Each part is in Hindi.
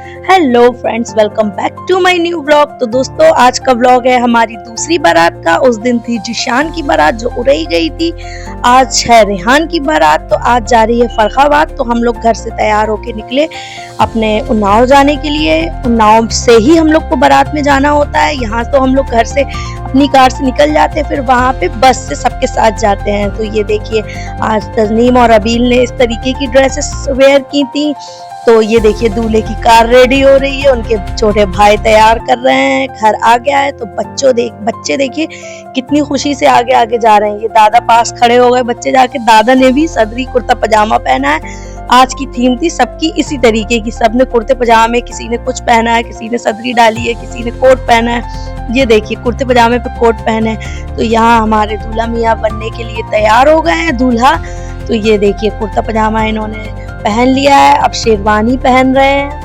Hello friends, welcome back to my new vlog. तो दोस्तों, आज का व्लॉग है हमारी दूसरी बारात का। उस दिन थी जिशान की बारात जो उड़ाई गई थी। आज है रेहान की बारात। तो आज जा रही है फरखाबाद। तो हम लोग घर से तैयार होके निकले अपने उन्नाव जाने के लिए। उन्नाव से ही हम लोग को बारात में जाना होता है। यहाँ तो हम लोग घर से अपनी कार से निकल जाते हैं, फिर वहाँ पे बस से सबके साथ जाते हैं। तो ये देखिए, आज तजनीम और अबील ने इस तरीके की ड्रेसेस वेयर की थी। तो ये देखिए, दूल्हे की कार रेडी हो रही है, उनके छोटे भाई तैयार कर रहे हैं, घर आ गया है। तो बच्चे देखिए कितनी खुशी से आगे आगे जा रहे हैं। ये दादा पास खड़े हो गए बच्चे जाके। दादा ने भी सदरी कुर्ता पजामा पहना है। आज की थीम थी सबकी इसी तरीके की, सबने कुर्ते पजामे, किसी ने कुछ पहना है, किसी ने सदरी डाली है, किसी ने कोट पहना है। ये देखिए, कुर्ते पजामे पे कोट पहने हैं। तो यहाँ हमारे दूल्हा मियाँ बनने के लिए तैयार हो गए हैं दूल्हा। तो ये देखिए, कुर्ता पजामा इन्होंने पहन लिया है, अब शेरवानी पहन रहे हैं।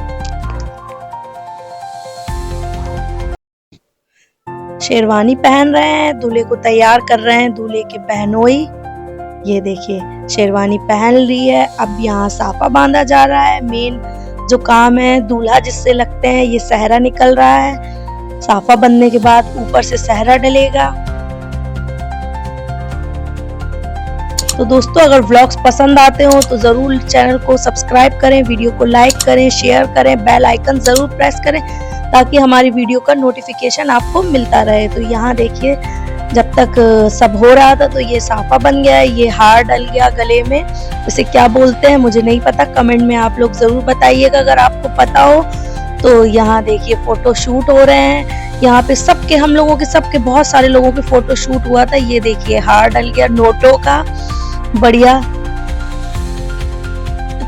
शेरवानी पहन रहे हैं, दूल्हे को तैयार कर रहे हैं दूल्हे के बहनोई। ये देखिए, शेरवानी पहन ली है। अब यहाँ साफा बांधा जा रहा है। मेन जो काम है, दूल्हा जिससे लगते हैं, ये सहरा निकल रहा है। साफा बनने के बाद ऊपर से सहरा डलेगा। तो दोस्तों, अगर व्लॉग्स पसंद आते हो तो जरूर चैनल को सब्सक्राइब करें, वीडियो को लाइक करें, शेयर करें, बेल आइकन जरूर प्रेस करें ताकि हमारी वीडियो का नोटिफिकेशन आपको मिलता रहे। तो यहाँ देखिए, जब तक सब हो रहा था तो ये साफा बन गया है, ये हार डल गया गले में। इसे क्या बोलते हैं मुझे नहीं पता, कमेंट में आप लोग जरूर बताइएगा अगर आपको पता हो। तो यहाँ देखिए, फोटो शूट हो रहे हैं। यहाँ पे सबके, हम लोगों के, सबके, बहुत सारे लोगों के फोटो शूट हुआ था। ये देखिए, हार डल गया नोटों का, बढ़िया।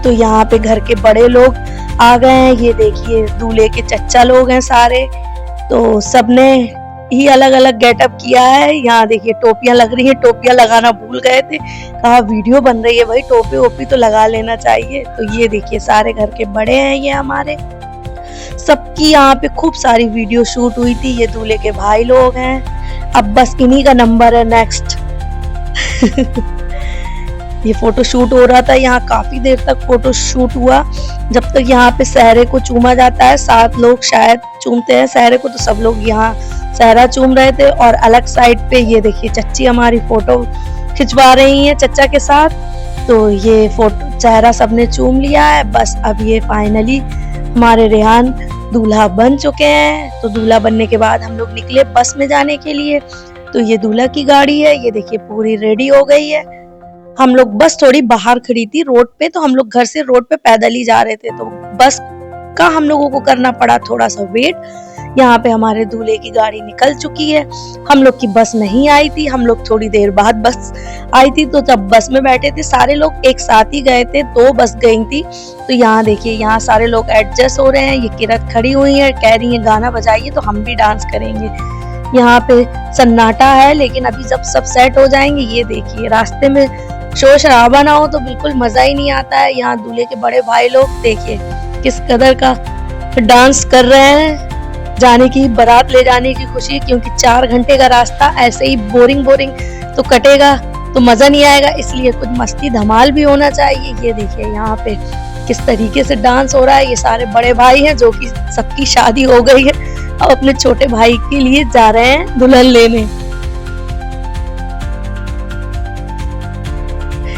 तो यहाँ पे घर के बड़े लोग आ गए हैं। ये देखिए, दूल्हे के चच्चा लोग हैं सारे। तो सबने ही अलग अलग गेटअप किया है। यहाँ देखिए, टोपियां लग रही हैं, टोपियां लगाना भूल गए थे। कहा वीडियो बन रही है भाई, टोपी ओपी तो लगा लेना चाहिए। तो ये देखिए, सारे घर के बड़े हैं ये हमारे। सबकी यहाँ पे खूब सारी वीडियो शूट हुई थी। ये दूल्हे के भाई लोग हैं। अब बस इन्हीं का नंबर है नेक्स्ट। ये फोटो शूट हो रहा था, यहाँ काफी देर तक फोटो शूट हुआ। जब तक यहाँ पे सहरे को चूमा जाता है, 7 लोग शायद चूमते हैं सहरे को, तो सब लोग यहाँ सहरा चूम रहे थे। और अलग साइड पे ये देखिए, चच्ची हमारी फोटो खिंचवा रही है चच्चा के साथ। तो ये फोटो सहरा सबने चूम लिया है। बस अब ये फाइनली हमारे रेहान दूल्हा बन चुके हैं। तो दूल्हा बनने के बाद हम लोग निकले बस में जाने के लिए। तो ये दूल्हा की गाड़ी है, ये देखिए पूरी रेडी हो गई है। हम लोग, बस थोड़ी बाहर खड़ी थी रोड पे, तो हम लोग घर से रोड पे पैदल ही जा रहे थे। तो बस का हम लोगों को करना पड़ा थोड़ा सा वेट। यहाँ पे हमारे दूल्हे की गाड़ी निकल चुकी है। हम लोग की बस नहीं आई थी, हम लोग थोड़ी देर बाद बस आई थी। तो जब बस में बैठे थे सारे लोग एक साथ ही गए थे, 2 बस गई थी। तो यहाँ देखिए, यहाँ सारे लोग एडजस्ट हो रहे हैं। ये किरत खड़ी हुई है, कह रही है गाना बजाइए तो हम भी डांस करेंगे। यहाँ पे सन्नाटा है, लेकिन अभी जब सब सेट हो जाएंगे, ये देखिए, रास्ते में शोर शराबा ना हो तो बिल्कुल मजा ही नहीं आता है। यहाँ दूल्हे के बड़े भाई लोग देखिए किस कदर का डांस कर रहे हैं। जाने की, बारात ले जाने की खुशी, क्योंकि 4 घंटे का रास्ता ऐसे ही बोरिंग तो कटेगा तो मजा नहीं आएगा, इसलिए कुछ मस्ती धमाल भी होना चाहिए। ये देखिए, यहाँ पे किस तरीके से डांस हो रहा है। ये सारे बड़े भाई हैं जो कि सबकी शादी हो गई है, अब अपने छोटे भाई के लिए जा रहे हैं दुल्हन लेने।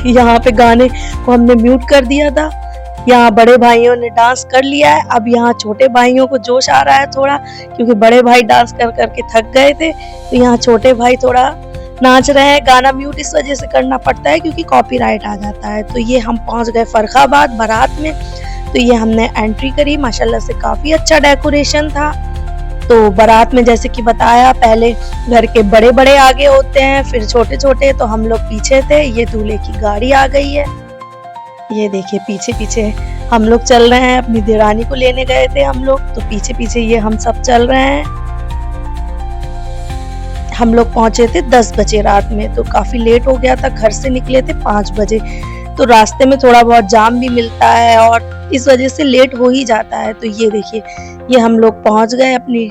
यहाँ पे गाने को हमने म्यूट कर दिया था। यहाँ बड़े भाइयों ने डांस कर लिया है। अब यहाँ छोटे भाइयों को जोश आ रहा है थोड़ा, क्योंकि बड़े भाई डांस कर करके थक गए थे। तो यहाँ छोटे भाई थोड़ा नाच रहे हैं। गाना म्यूट इस वजह से करना पड़ता है क्योंकि कॉपीराइट आ जाता है। तो ये हम पहुंच गए फरखाबाद बारात में। तो ये हमने एंट्री करी, माशाल्लाह से काफी अच्छा डेकोरेशन था। तो बारात में जैसे कि बताया, पहले घर के बड़े बड़े आगे होते हैं, फिर छोटे छोटे। तो हम लोग पीछे थे। ये दूल्हे की गाड़ी आ गई है। ये देखिए, पीछे पीछे हम लोग चल रहे हैं। अपनी देरानी को लेने गए थे हम लोग, तो पीछे पीछे ये हम सब चल रहे हैं। हम लोग पहुंचे थे 10 बजे रात में, तो काफी लेट हो गया था। घर से निकले थे 5 बजे। तो रास्ते में थोड़ा बहुत जाम भी मिलता है और इस वजह से लेट हो ही जाता है। तो ये देखिए, ये हम लोग पहुंच गए अपनी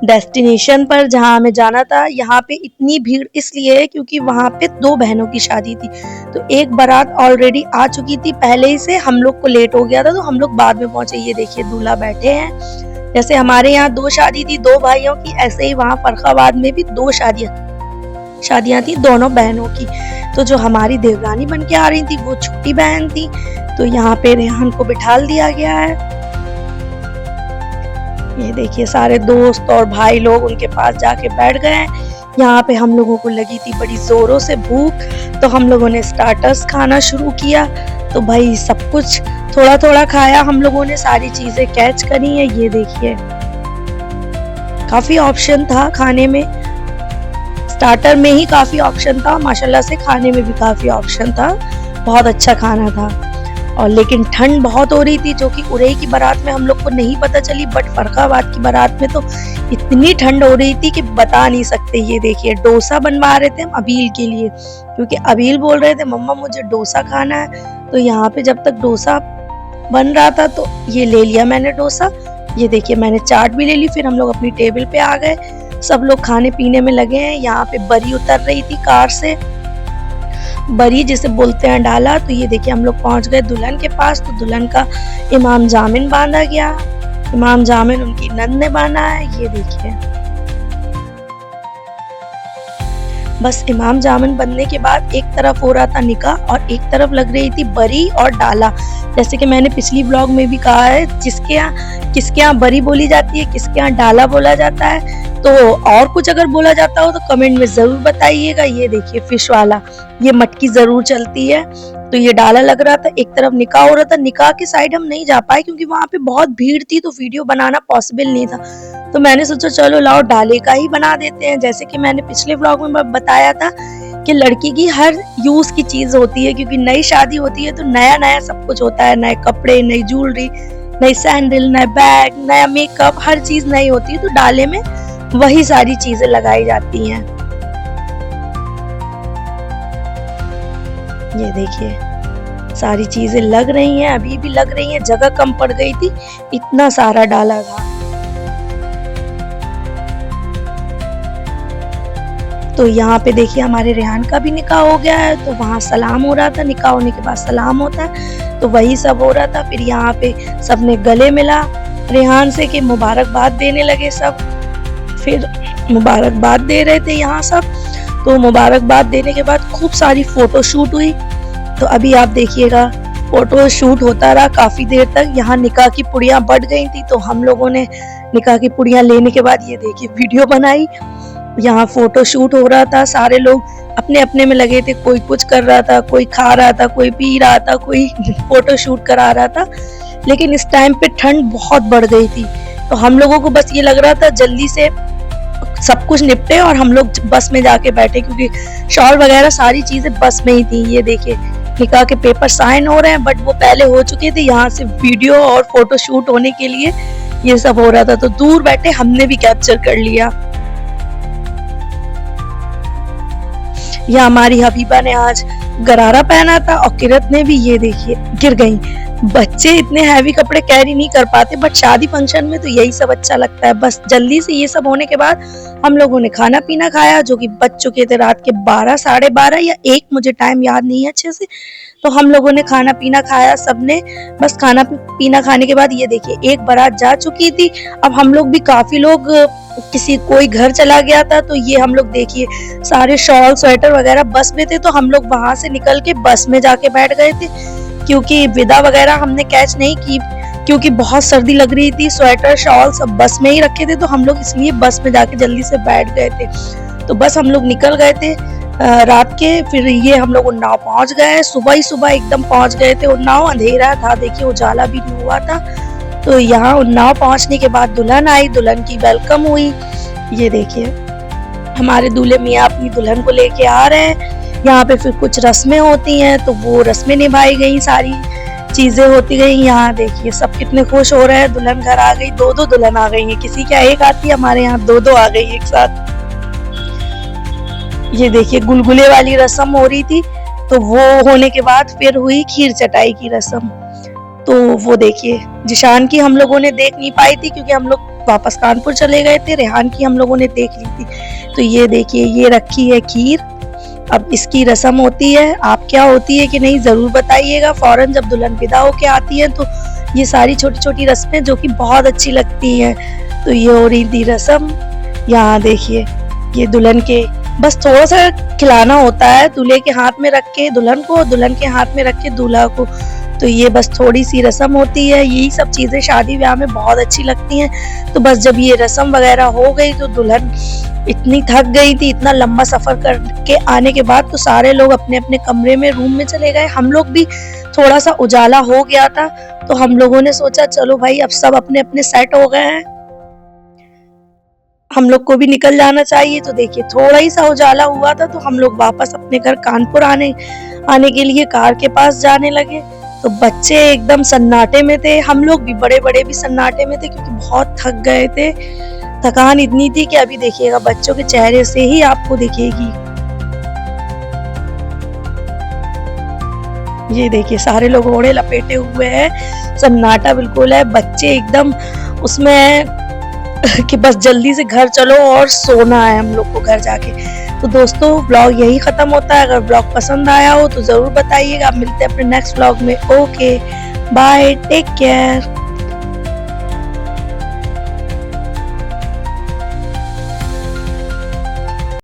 डेस्टिनेशन पर जहाँ हमें जाना था। यहाँ पे इतनी भीड़ इसलिए है क्योंकि वहाँ पे 2 बहनों की शादी थी, तो एक बारात ऑलरेडी आ चुकी थी पहले ही से, हम लोग को लेट हो गया था तो हम लोग बाद में पहुंचे। ये देखिए दूल्हा बैठे हैं। जैसे हमारे यहाँ 2 शादी थी 2 भाइयों की, ऐसे ही वहाँ फर्रुखाबाद में भी 2 शादियां थी दोनों बहनों की। तो जो हमारी देवरानी बन के आ रही थी वो छोटी बहन थी, तो यहाँ पे रेहान को बिठाल दिया गया है। ये देखिए सारे दोस्त और भाई लोग उनके पास जाके बैठ गए हैं। यहाँ पे हम लोगों को लगी थी बड़ी जोरों से भूख, तो हम लोगों ने स्टार्टर्स खाना शुरू किया। तो भाई सब कुछ थोड़ा थोड़ा खाया हम लोगों ने, सारी चीजें कैच करी है। ये देखिए काफी ऑप्शन था खाने में, स्टार्टर में ही काफी ऑप्शन था, माशाल्लाह से खाने में भी काफी ऑप्शन था, बहुत अच्छा खाना था। और लेकिन ठंड बहुत हो रही थी जो कि उरई की बारात में हम लोग को नहीं पता चली, बट फर्रुखाबाद की बारात में तो इतनी ठंड हो रही थी कि बता नहीं सकते। ये देखिए डोसा बनवा रहे थे हम अबील के लिए, क्योंकि अबील बोल रहे थे मम्मा मुझे डोसा खाना है। तो यहाँ पे जब तक डोसा बन रहा था तो ये ले लिया मैंने डोसा। ये देखिए मैंने चाट भी ले ली। फिर हम लोग अपनी टेबल पे आ गए, सब लोग खाने पीने में लगे हैं। यहाँ पे बरी उतर रही थी कार से, बरी जिसे बोलते हैं डाला। तो ये देखिए हम लोग पहुंच गए दुल्हन के पास। तो दुल्हन का इमाम जामिन बांधा गया, इमाम जामिन उनकी नंद ने बांधा है। ये देखिए बस इमाम जामिन बनने के बाद एक तरफ हो रहा था निकाह और एक तरफ लग रही थी बरी और डाला। जैसे कि मैंने पिछली ब्लॉग में भी कहा है, किसके यहाँ बरी बोली जाती है, किसके यहाँ डाला बोला जाता है। तो और कुछ अगर बोला जाता हो तो कमेंट में जरूर बताइएगा। ये देखिए फिश वाला, ये मटकी जरूर चलती है। तो ये डाला लग रहा था, एक तरफ निकाह हो रहा था। निकाह के साइड हम नहीं जा पाए क्योंकि वहां पे बहुत भीड़ थी, तो वीडियो बनाना पॉसिबल नहीं था। तो मैंने सोचा चलो लाओ डाले का ही बना देते हैं। जैसे कि मैंने पिछले व्लॉग में बताया था कि लड़की की हर यूज की चीज होती है, क्योंकि नई शादी होती है तो नया नया सब कुछ होता है, नए कपड़े, नई ज्वेलरी, नई सैंडल, नए बैग, नया मेकअप, हर चीज नई होती है। तो डाले में वही सारी चीजें लगाई जाती हैं। ये देखिए सारी चीजें लग रही हैं, अभी भी लग रही हैं, जगह कम पड़ गई थी, इतना सारा डाला था। तो यहाँ पे देखिए हमारे रेहान का भी निकाह हो गया है, तो वहाँ सलाम हो रहा था, निकाह होने के बाद सलाम होता है, तो वही सब हो रहा था। फिर यहाँ पे सबने गले मिला रेहान से कि मुबारकबाद देने लगे सब। फिर मुबारकबाद दे रहे थे यहाँ सब। तो मुबारकबाद देने के बाद खूब सारी फोटो शूट हुई। तो अभी आप देखिएगा फोटो शूट होता रहा काफी देर तक। यहाँ निकाह की पुड़ियां बढ़ गई थी, तो हम लोगों ने निकाह की पुड़ियां लेने के बाद ये देखिए वीडियो बनाई। यहाँ फोटो शूट हो रहा था, सारे लोग अपने अपने में लगे थे, कोई कुछ कर रहा था, कोई खा रहा था, कोई पी रहा था, कोई फोटो शूट करा रहा था। लेकिन इस टाइम पे ठंड बहुत बढ़ गई थी, तो हम लोगों को बस ये लग रहा था जल्दी से सब कुछ निपटे और हम लोग बस में जाके बैठे, क्योंकि शॉल वगैरह सारी चीजें बस में ही थी। ये देखिए निकाह के पेपर साइन हो रहे हैं, बट वो पहले हो चुके थे। यहाँ से वीडियो और फोटो शूट होने के लिए ये सब हो रहा था, तो दूर बैठे हमने भी कैप्चर कर लिया। या हमारी हबीबा ने आज गरारा पहना था और किरत ने भी, ये देखिए गिर गई। बच्चे इतने हैवी कपड़े कैरी नहीं कर पाते, बट शादी फंक्शन में तो यही सब अच्छा लगता है। बस जल्दी से ये सब होने के बाद हम लोगों ने खाना पीना खाया, जो कि बज चुके थे रात के 12, साढ़े 12 या 1, मुझे टाइम याद नहीं है अच्छे से। तो हम लोगों ने खाना पीना खाया सबने। बस खाना पीना खाने के बाद ये देखिए एक बारात जा चुकी थी। अब हम लोग भी काफी लोग, कोई घर चला गया था, तो ये हम लोग देखिए सारे शॉल स्वेटर वगैरह बस में थे, तो हम लोग वहां से निकल के बस में जाके बैठ गए थे, क्योंकि विदा वगैरह हमने कैच नहीं की, क्योंकि बहुत सर्दी लग रही थी। स्वेटर शॉल सब बस में ही रखे थे, तो हम लोग इसलिए बस में जाके जल्दी से बैठ गए थे। तो बस हम लोग निकल गए थे रात के। फिर ये हम लोग उन्नाव पहुंच गए, सुबह ही सुबह एकदम पहुंच गए थे उन्नाव। अंधेरा था, देखिए उजाला भी नहीं हुआ था। तो यहाँ उन्नाव पहुंचने के बाद दुल्हन आई, दुल्हन की वेलकम हुई। ये देखिए हमारे दूल्हे मियाँ अपनी दुल्हन को लेके आ रहे हैं। यहाँ पे फिर कुछ रस्में होती हैं, तो वो रस्में निभाई गई, सारी चीजें होती गई। यहाँ देखिए सब कितने खुश हो रहे हैं, दुल्हन घर आ गई। 2-2 दुल्हन आ गई है, किसी क्या एक आती है, हमारे यहाँ 2-2 आ गई एक साथ। ये देखिए गुलगुले वाली रस्म हो रही थी, तो वो होने के बाद फिर हुई खीर चटाई की रस्म। तो वो देखिए जिशान की हम लोगों ने देख नहीं पाई थी, क्योंकि हम लोग वापस कानपुर चले गए थे। रेहान की हम लोगों ने देख ली थी। तो ये देखिए, ये रखी है खीर। अब इसकी रस्म होती है, आप क्या होती है कि नहीं जरूर बताइएगा। फौरन जब दुल्हन विदा होके आती है तो ये सारी छोटी छोटी रस्में जो कि बहुत अच्छी लगती हैं। तो ये हो रही थी रस्म। यहाँ देखिए, ये दुल्हन के बस थोड़ा सा खिलाना होता है दूल्हे के हाथ में रख के दुल्हन को, दुल्हन के हाथ में रख के दूल्हा को। तो ये बस थोड़ी सी रस्म होती है। यही सब चीजें शादी ब्याह में बहुत अच्छी लगती हैं। तो बस जब ये रस्म वगैरह हो गई तो दुल्हन इतनी थक गई थी, इतना लंबा सफर करके आने के बाद, तो सारे लोग अपने अपने कमरे में, रूम में चले गए। हम लोग भी, थोड़ा सा उजाला हो गया था तो हम लोगों ने सोचा चलो भाई अब सब अपने अपने सेट हो गए हैं, हम लोग को भी निकल जाना चाहिए। तो देखिए थोड़ा ही सा उजाला हुआ था तो हम लोग वापस अपने घर कानपुर आने के लिए कार के पास जाने लगे। तो बच्चे एकदम सन्नाटे में थे, हम लोग भी, बड़े बड़े भी सन्नाटे में थे क्योंकि बहुत थक गए थे। थकान इतनी थी कि अभी देखिएगा बच्चों के चेहरे से ही आपको दिखेगी। ये देखिए सारे लोग ओढ़े लपेटे हुए हैं, सन्नाटा बिल्कुल है। बच्चे एकदम उसमें कि बस जल्दी से घर चलो और सोना है हम लोग को घर जाके। तो दोस्तों ब्लॉग यही खत्म होता है। अगर ब्लॉग पसंद आया हो तो जरूर बताइएगा। मिलते हैं अपने नेक्स्ट ब्लॉग में। Okay bye, take care.